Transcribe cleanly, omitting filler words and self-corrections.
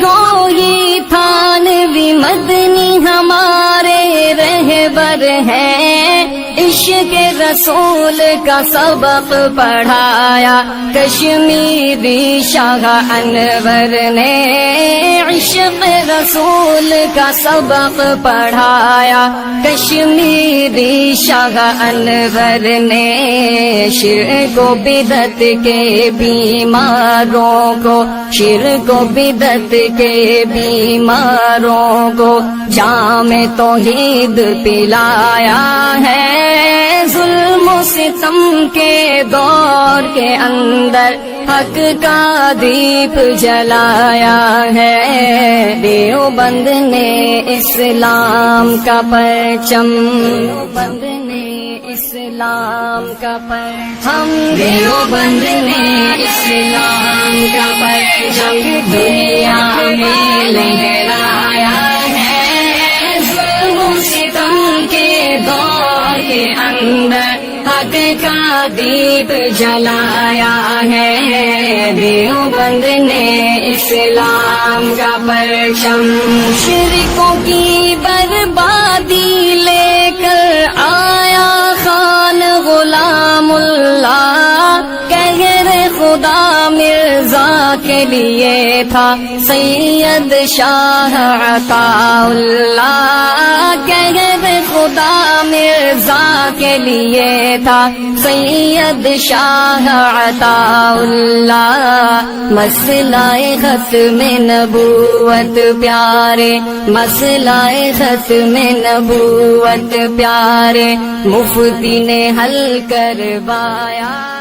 گوئی تھانوی مدنی ہمارے رہبر ہیں، عشق رسول کا سبق پڑھایا کشمیری شاہ انور نے، عشق رسول کا سبق پڑھایا کشمیری شاہ انور نے، شرک و بدعت کے بیماروں کو، شرک و بدعت کے بیماروں کو جام توحید پلایا ہے، ظلم و ستم کے دور کے اندر حق کا دیپ جلایا ہے، دیوبند نے اسلام کا پرچم، دیوبند نے اسلام کا پرچم، دیوبند نے اسلام کا پرچم دنیا میں لہرایا ہے، ظلم و ستم کے دور کے اندر حق کا دیپ جلایا ہے، دیوبند نے اسلام کا پرچم، مشرکوں کی بربادی لے کر آیا خان غلام اللہ، قہر خدا مرزا کے لیے تھا سید شاہ عطا اللہ، قہر خدا مرزا کے لیے تھا سید شاہ عطا اللہ، مسئلہ ختم نبوت پیارے، مسئلہ ختم نبوت پیارے مفتی نے حل کروایا۔